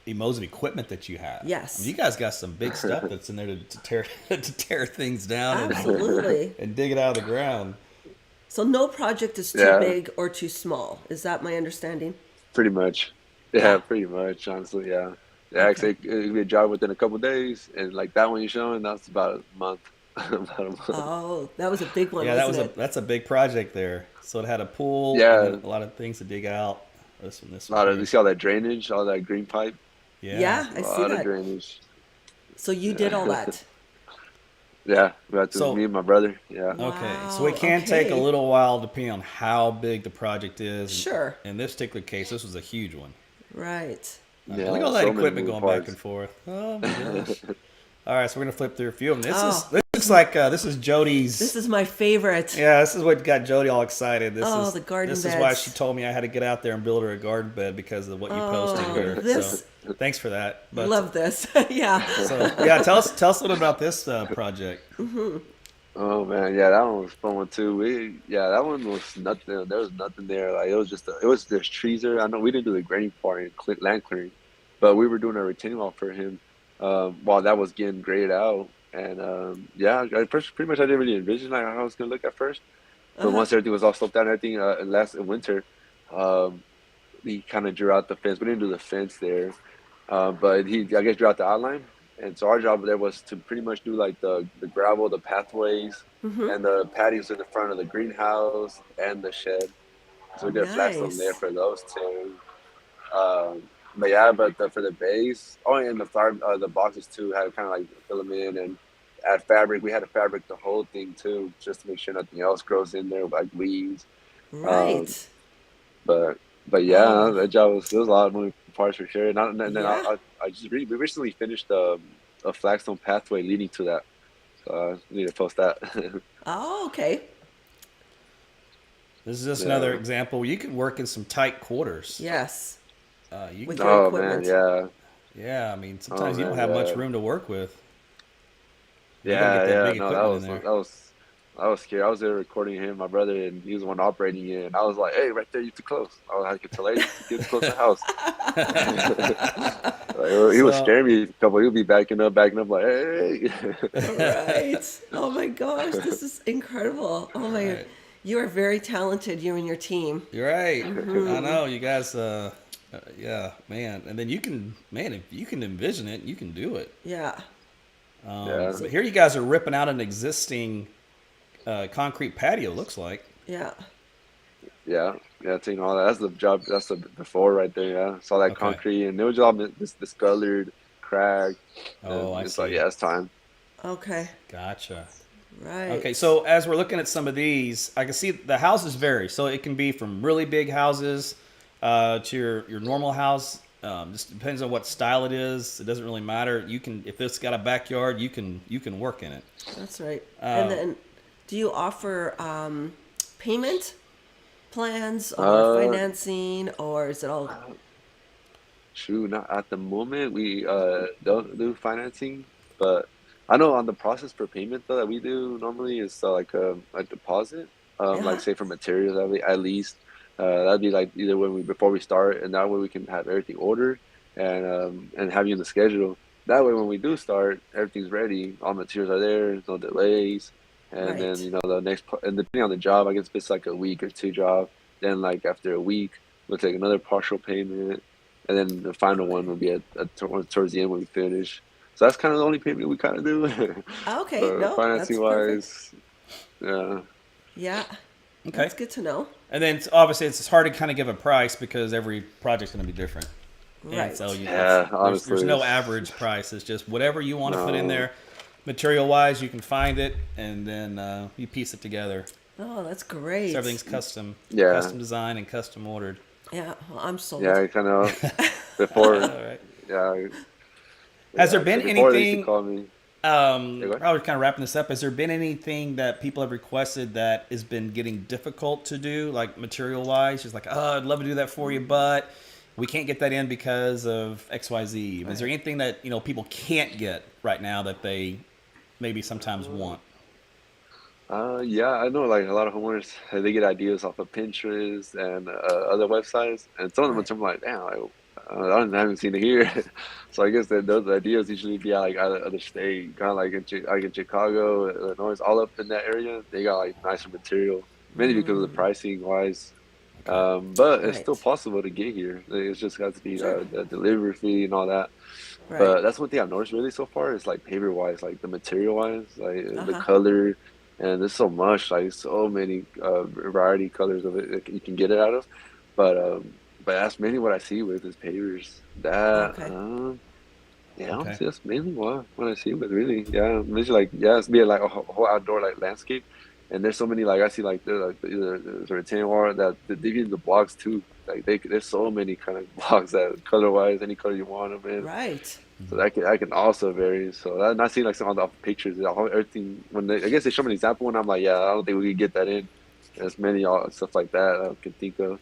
S1: modes of equipment that you have. I mean,
S2: Yes.
S1: you guys got some big stuff that's in there to tear to tear things down
S2: Absolutely.
S1: and dig it out of the ground.
S2: So no project is too
S3: Yeah,
S2: big or too small. Is that my understanding?
S3: pretty much.
S2: Yeah.
S3: Yeah, pretty much. Honestly, yeah. Yeah,
S2: Okay.
S3: actually, it could be a job within a couple days, and like that one you're showing, that's about a month. About a month.
S2: Oh, that was a big one,
S1: Yeah, that
S2: wasn't
S1: was a
S2: it?
S1: that's a big project there. So it had a pool and then
S3: Yeah,
S1: a lot of things to dig out. This
S3: a
S1: one
S3: lot of you
S1: here.
S3: see all that drainage, all that green pipe,
S1: Yeah.
S2: Yeah,
S3: a
S2: I see
S3: lot of
S2: that.
S3: drainage.
S2: So you did all
S3: Yeah,
S2: that.
S3: yeah. We had to me
S1: So
S3: and my brother. Yeah,
S1: okay, so it
S2: Wow.
S1: can take a
S2: Okay.
S1: little while depending on how big the project is. And
S2: Sure.
S1: in this particular case, this was a huge one.
S2: Right.
S1: Okay, look at
S3: yeah.
S1: all that
S3: So many
S1: equipment
S3: moving
S1: going back and
S3: parts.
S1: forth. Oh my gosh! All right, so we're gonna flip through a few of them.
S2: Oh,
S1: This looks like this is
S2: this
S1: Jody's.
S2: is my favorite.
S1: Yeah, this is what got Jody all excited.
S2: Oh, the garden
S1: this is why
S2: beds.
S1: she told me I had to get out there and build her a garden bed because of what you posted
S2: Oh,
S1: here.
S2: this
S1: So thanks for that. But
S2: love this. Yeah.
S1: so yeah, tell us a little about this project.
S3: Oh man, yeah, that one was fun one too. That one was nothing. There was nothing there. Like it was there's trees there. I know we didn't do the grading part and land clearing, but we were doing a retaining wall for him while that was getting graded out. And pretty much I didn't really envision like how I was gonna look at first. But
S2: Uh-huh.
S3: once everything was all sloped down, and everything and last in winter, um, he kind of drew out the fence. We didn't do the fence there, but he I guess drew out the outline. And so our job there was to pretty much do like the gravel, the pathways,
S2: Mm-hmm.
S3: and the patios in the front of the greenhouse and the shed. So we did a flat stone there
S2: Nice.
S3: for those two. Um, but yeah, for the base, oh, and the flower, the boxes too had kind of like fill them in and add fabric. We had to fabric the whole thing too, just to make sure nothing else grows in there like weeds. Um,
S2: Right.
S3: but but yeah,
S2: Oh,
S3: that job was there was a lot of moving parts for sure. And then
S2: yeah.
S3: we recently finished a flagstone pathway leading to that. So I need to post that.
S2: Oh, okay.
S1: This is just another
S3: Yeah.
S1: example where you can work in some tight quarters.
S2: Yes.
S1: You
S2: With
S1: can,
S2: your
S3: Oh man,
S2: equipment.
S3: yeah.
S1: yeah. I mean,
S3: Oh
S1: sometimes you don't
S3: man,
S1: have much
S3: yeah.
S1: room to work with. You got to get
S3: Yeah,
S1: that
S3: yeah.
S1: big
S3: No,
S1: equipment in there.
S3: that was scary. I was there recording him, my brother, and he was the one operating it. And I was like, "Hey, right there, you're too close." I had to tell hey, get too close to the house. Like, he was
S1: So,
S3: scaring me. A couple, he'll be backing up, like, "Hey."
S2: Right. Oh my gosh, this is incredible. Oh my,
S1: right.
S2: you are very talented, you and your team.
S1: You're right. I know you guys. Yeah, man. And then if you can envision it, you can do it.
S2: Yeah.
S3: Yeah,
S1: But here you guys are ripping out an existing concrete patio. Looks like.
S2: Yeah.
S3: yeah, yeah. Taking all that. That's the job. That's the before right there. Yeah, saw that
S1: Okay.
S3: concrete, and it was all discolored, cracked.
S1: Oh,
S3: And
S1: I
S3: it's like,
S1: see.
S3: yeah, it's time.
S2: Okay.
S1: Gotcha.
S2: Right.
S1: Okay, so as we're looking at some of these, I can see the houses vary. So it can be from really big houses to your normal house. Just depends on what style it is. It doesn't really matter. You can if it's got a backyard, you can work in it.
S2: That's right. And
S1: Uh,
S2: then do you offer payment plans or
S3: Uh,
S2: financing, or is it all
S3: True, not at the moment. We don't do financing, but I know on the process for payment though that we do normally is like a deposit.
S2: yeah,
S3: Like say for materials at least. That'd be like either when we before we start, and that way we can have everything ordered and have you in the schedule. That way when we do start, everything's ready. All materials are there. There's no delays. And then
S2: right.
S3: the and depending on the job, I guess if it's like a week or two job, then like after a week, we'll take another partial payment, and then the final one will be towards the end when we finish. So that's kind of the only payment we kind of do.
S2: Okay, no, that's
S3: Financing
S2: perfect.
S3: wise, yeah,
S2: Yeah,
S1: okay.
S2: that's good to know.
S1: And then obviously it's hard to kind of give a price because every project's going to be different. And so
S2: Right.
S3: yeah.
S1: there's
S3: Honestly,
S1: no
S3: it's
S1: average price. It's just whatever you want to put in
S3: no,
S1: there, material wise, you can find it, and then you piece it together.
S2: Oh, that's
S1: So
S2: great.
S1: everything's
S3: yeah,
S1: custom designed and custom ordered.
S2: Yeah, well, I'm sold.
S3: yeah. Kind of before,
S1: All right.
S3: yeah,
S1: Has there
S3: yeah. So
S1: been
S3: before they used to
S1: anything?
S3: call me. Yeah, go ahead.
S1: Probably kind of wrapping this up. Has there been anything that people have requested that has been getting difficult to do, like material wise? Just like, oh, I'd love to do that for you, but we can't get that in because of X, Y, Z. Is there anything that people can't get right now that they maybe sometimes want?
S3: Yeah, I know like a lot of homeowners they get ideas off of Pinterest and other websites, and some of them
S2: Right.
S3: I'm like, damn, I haven't seen it here. So I guess that those ideas usually be like other state, kind of like like in Chicago, Illinois, all up in that area. They got like nicer material, mainly because of the pricing wise.
S1: Okay.
S3: But it's still
S2: Right.
S3: possible to get here. It's just got to be
S2: Sure.
S3: the delivery fee and all that.
S2: Right.
S3: But that's one thing I've noticed really so far is like paper wise, like the material wise, like the
S2: Uh-huh.
S3: color, and there's so much, like so many variety colors of it that you can get it out of. But that's mainly what I see with is pavers. That
S2: Okay.
S3: yeah,
S1: Okay.
S3: honestly, that's mainly what I see with really. Yeah, it's like yeah, it's be like a whole outdoor like landscape, and there's so many like I see like either there's a retaining wall that they even the blocks too. Like there's so many kind of blocks that color wise, any color you want them in.
S2: Right.
S3: So that can also vary. So that not seeing like some of the pictures, everything when I guess they show me an example, and I'm like, yeah, I don't think we could get that in. There's many all stuff like that I can think of.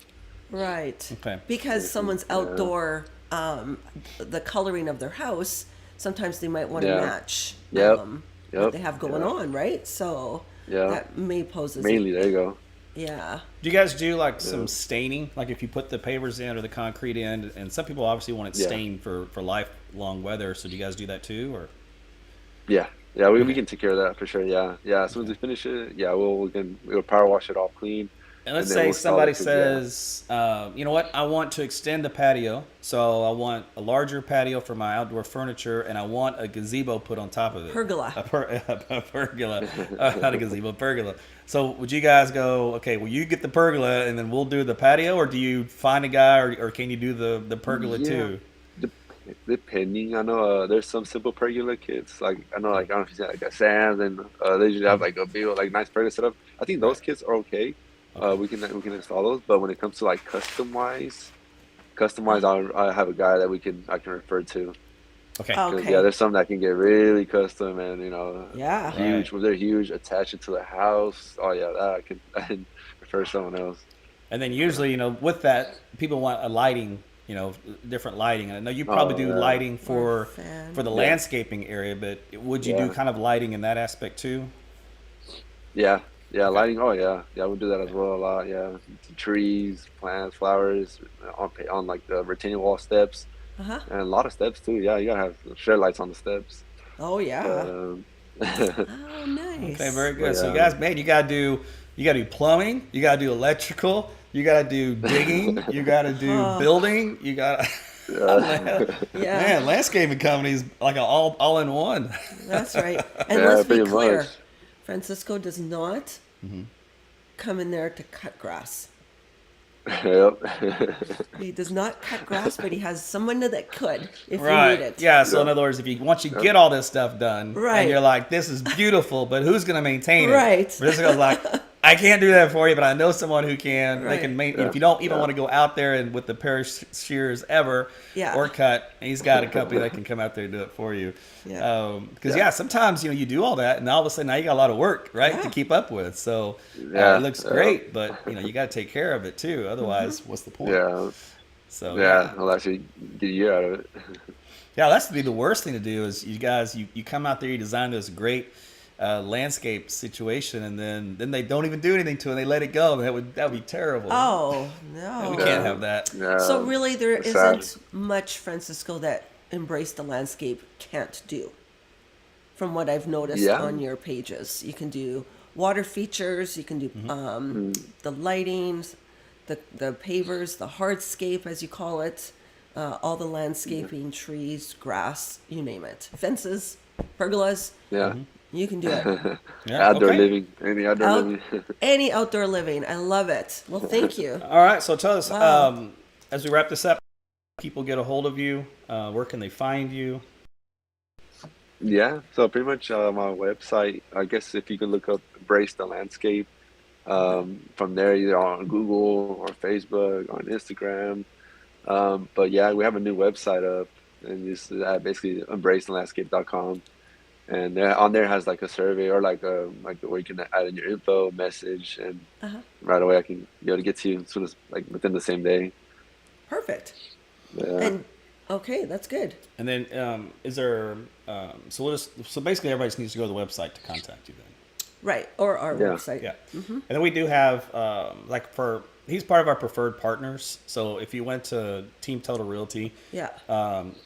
S2: Right.
S1: Okay.
S2: Because someone's
S3: Yeah,
S2: outdoor, the coloring of their house, sometimes they might want to
S3: yeah,
S2: match
S3: yep,
S2: what
S3: yep,
S2: they have going
S3: yeah,
S2: on, right? So
S3: yeah.
S2: that may pose as,
S3: Mainly, there you go.
S2: yeah.
S1: Do you guys do like
S3: Yeah,
S1: some staining? Like if you put the pavers in or the concrete in, and some people obviously want it
S3: yeah,
S1: stained for lifelong weather. So do you guys do that too, or?
S3: yeah, yeah. We
S1: Okay.
S3: can take care of that for sure. Yeah, yeah. As soon as
S1: Okay.
S3: we finish it, yeah, we'll power wash it off clean,
S1: And let's
S3: and then
S1: say
S3: we'll install
S1: somebody
S3: it. Cause yeah,
S1: says, you know what, I want to extend the patio, so I want a larger patio for my outdoor furniture, and I want a gazebo put on top of it.
S2: Pergola.
S1: A pergola, not a gazebo, pergola. So would you guys go, okay, well, you get the pergola, and then we'll do the patio, or do you find a guy, or can you do the pergola
S3: yeah.
S1: too?
S3: Depending, I know there's some simple pergola kits. Like I know, like I don't know if you see like a sand, and they usually have like a big, like nice pergola setup. I think
S1: Right.
S3: those kits are okay.
S1: Okay.
S3: We can install those. But when it comes to like customize,
S2: Uh-huh.
S3: I have a guy that I can refer to.
S1: Okay.
S3: Because yeah,
S2: Okay.
S3: there's some that can get really custom, and
S2: Yeah.
S1: Right.
S3: huge. When they're huge, attach it to the house. Oh yeah, that I can refer someone else.
S1: And then usually, with that, people want a lighting, different lighting. And I know you probably do
S3: Oh
S1: lighting
S2: Or
S1: for
S2: fan.
S1: the
S3: yeah,
S1: landscaping area, but would you do
S3: yeah,
S1: kind of lighting in that aspect too?
S3: yeah, yeah.
S1: Okay.
S3: Lighting. Oh yeah, yeah. We do that as
S1: Okay.
S3: well a lot. Yeah, trees, plants, flowers on like the retaining wall steps,
S2: Uh-huh.
S3: and a lot of steps too. Yeah, you gotta have shed lights on the steps.
S2: Oh,
S3: But
S2: yeah. Oh,
S1: Okay,
S2: nice.
S1: very
S3: but
S1: good. So you
S3: yeah,
S1: guys, man, you gotta do plumbing, you gotta do electrical, you gotta do digging, you gotta do
S2: Oh,
S1: building, you gotta
S3: yeah,
S2: yeah.
S1: man, landscaping companies like a all in one.
S2: That's right. And
S3: yeah.
S2: let's be
S3: Pretty much.
S2: clear, Francisco does not come in there to cut grass.
S3: Yep.
S2: He does not cut grass, but he has someone that could if you need
S1: Right.
S2: it.
S1: Yeah. So in
S3: Yep.
S1: other words, if you once you
S3: Yep.
S1: get all this stuff done and you're
S2: Right.
S1: like, this is beautiful, but who's gonna maintain it?
S2: Right.
S1: Francisco's like, I can't do that for you, but I know someone who can. They can
S2: Right.
S1: maintain.
S3: Yeah.
S1: If you don't even
S3: Yeah.
S1: want to go out there and with the pair of shears ever
S2: Yeah.
S1: or cut, he's got a company that can come out there and do it for you.
S2: Yeah.
S1: Because
S3: Yeah.
S1: sometimes you do all that, and all of a sudden now you got a lot of work, right, to
S2: Yeah.
S1: keep up with. So it
S3: Yeah.
S1: looks
S3: Yeah.
S1: great, but you got to take care of it too. Otherwise, what's the point?
S3: Yeah.
S1: So
S3: Yeah.
S1: yeah.
S3: I'll actually get a year out of it.
S1: Yeah, that's to be the worst thing to do is you guys you come out there, you design this great landscape situation, and then they don't even do anything to it. They let it go. That would be terrible.
S2: Oh,
S1: We
S2: no.
S1: can't
S3: Yeah.
S1: have that.
S2: So
S3: Yeah.
S2: really, there
S3: It's sad.
S2: isn't much, Francisco, that Embrace the Landscape can't do. From what I've noticed
S3: Yeah.
S2: on your pages, you can do water features, you can do
S3: Mm.
S2: the lightings, the pavers, the hardscape, as you call it, all the landscaping, trees, grass, you name it, fences, pergolas.
S3: Yeah.
S2: You can do it.
S1: Yeah.
S3: Outdoor
S1: Okay.
S3: living. Any outdoor
S2: Out,
S3: living.
S2: any outdoor living. I love it. Well, thank you.
S1: All right. So tell us,
S2: Wow.
S1: as we wrap this up, people get a hold of you. Where can they find you?
S3: Yeah. So pretty much my website. I guess if you could look up "Embrace the Landscape," from there either on Google or Facebook, on Instagram. But yeah, we have a new website up, and this is basically embracethelandscape.com. and on there has like a survey or like where you can add in your info, message, and
S2: Uh-huh.
S3: right away I can be able to get to you as soon as like within the same day.
S2: Perfect.
S3: Yeah.
S2: And okay, that's good.
S1: And then is there? So basically, everybody just needs to go to the website to contact you then.
S2: Right. Or our
S3: Yeah.
S2: website.
S1: Yeah. And then we do have he's part of our preferred partners. So if you went to Team Total Realty,
S2: Yeah.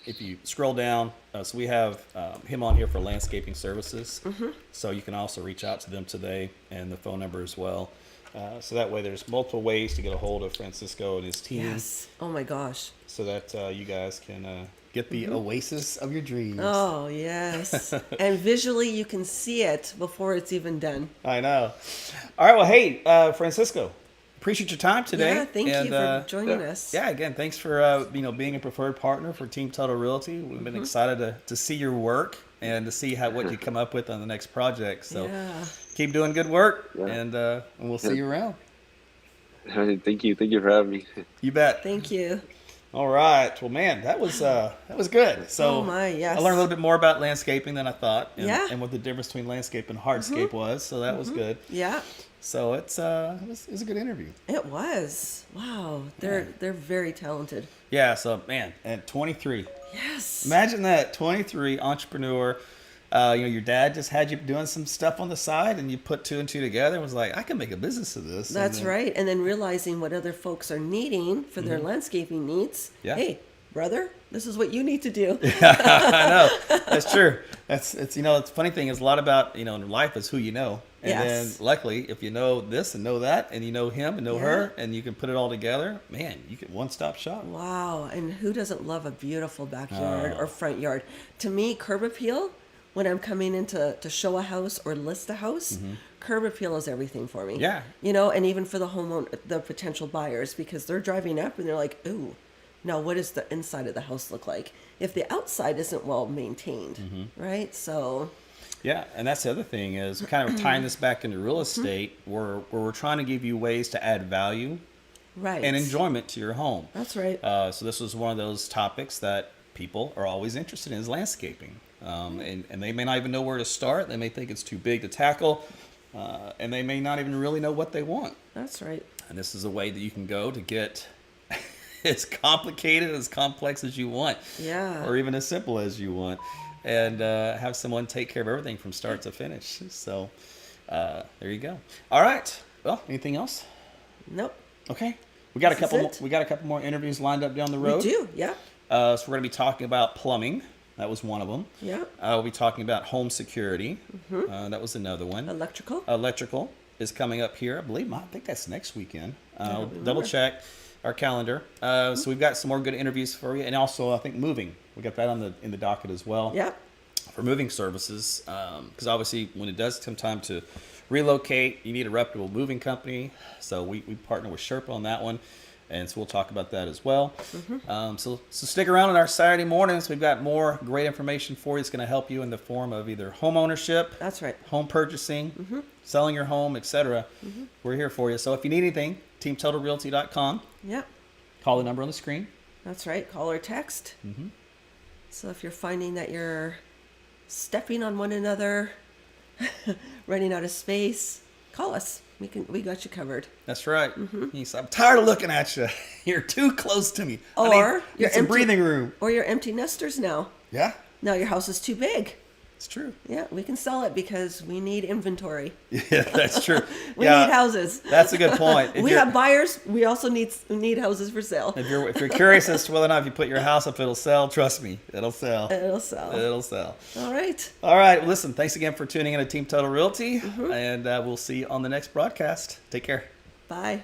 S1: if you scroll down, so we have him on here for landscaping services. So you can also reach out to them today, and the phone number as well. So that way, there's multiple ways to get a hold of Francisco and his team,
S2: Yes. Oh my gosh.
S1: so that you guys can get the oasis of your dreams.
S2: Oh, yes. And visually, you can see it before it's even done.
S1: I know. All right. Well, hey, Francisco, appreciate your time today.
S2: Yeah, thank you for joining
S3: yeah.
S2: us.
S1: Yeah, again, thanks for being a preferred partner for Team Total Realty. We've been excited to see your work and to see what you come up with on the next project. So
S2: Yeah.
S1: keep doing good work,
S3: Yeah.
S1: and we'll see you around.
S3: Thank you for having me.
S1: You bet.
S2: Thank you.
S1: All right. Well, man, that was good. So
S2: Oh my, yes.
S1: I learned a little bit more about landscaping than I thought, and,
S2: Yeah.
S1: and what the difference between landscape and hardscape was. So that was good.
S2: Yeah.
S1: So it was a good interview.
S2: It was. Wow. They're very talented.
S1: Yeah. So man, at 23.
S2: Yes.
S1: Imagine that, 23, entrepreneur. Your dad just had you doing some stuff on the side, and you put two and two together and was like, I can make a business of this.
S2: That's
S1: And then-
S2: right. And then realizing what other folks are needing for their landscaping needs.
S1: Yeah.
S2: Hey, brother, this is what you need to do.
S1: I know. That's true. It's the funny thing is a lot about, in life is who you know. And
S2: Yes.
S1: then luckily, if you know this and know that, and you know him and know
S2: Yeah.
S1: her, and you can put it all together, man, you can one-stop shop.
S2: Wow. And who doesn't love a beautiful backyard
S1: Oh.
S2: or front yard? To me, curb appeal, when I'm coming in to show a house or list a house, curb appeal is everything for me.
S1: Yeah.
S2: And even for the potential buyers, because they're driving up and they're like, ooh, now what does the inside of the house look like? If the outside isn't well maintained, right? So,
S1: Yeah, and that's the other thing is kind of tying this back into real estate, where we're trying to give you ways to add value
S2: right.
S1: and enjoyment to your home.
S2: That's right.
S1: So this was one of those topics that people are always interested in, is landscaping. And they may not even know where to start. They may think it's too big to tackle, and they may not even really know what they want.
S2: That's right.
S1: And this is a way that you can go to get as complicated, as complex as you want,
S2: Yeah.
S1: or even as simple as you want, and have someone take care of everything from start to finish. So there you go. All right. Well, anything else?
S2: Nope.
S1: Okay. We got a
S2: This is
S1: couple.
S2: it.
S1: We got a couple more interviews lined up down the road.
S2: We do. Yeah.
S1: So we're going to be talking about plumbing. That was one of them.
S2: Yeah.
S1: We'll be talking about home security. That was another one.
S2: Electrical.
S1: Electrical is coming up here. I think that's next weekend. I'll
S2: remember.
S1: double check our calendar. So we've got some more good interviews for you, and also I think moving. We got that in the docket as well.
S2: Yeah.
S1: For moving services, because obviously when it does come time to relocate, you need a reputable moving company. So we partner with Sherpa on that one. And so we'll talk about that as well. So stick around on our Saturday mornings. We've got more great information for you. It's going to help you in the form of either home ownership,
S2: That's right.
S1: home purchasing, selling your home, etc. We're here for you. So if you need anything, teamtotalrealty.com.
S2: Yeah.
S1: Call the number on the screen.
S2: That's right. Call or text. So if you're finding that you're stepping on one another, running out of space, call us. We got you covered.
S1: That's right. He said, I'm tired of looking at you. You're too close to me. I
S2: Or
S1: need
S2: you're
S1: some
S2: empty-
S1: breathing room.
S2: Or you're empty nesters now.
S1: Yeah,
S2: Now your house is too big.
S1: it's true.
S2: Yeah, we can sell it because we need inventory.
S1: Yeah, that's true.
S2: We need houses.
S1: That's a good point. If
S2: We
S1: you're-
S2: have buyers. We also need houses for sale.
S1: If you're curious as to whether or not if you put your house up, it'll sell, trust me, it'll sell.
S2: It'll sell.
S1: It'll sell.
S2: All right.
S1: All right. Listen, thanks again for tuning in to Team Total Realty, and we'll see you on the next broadcast. Take care.
S2: Bye.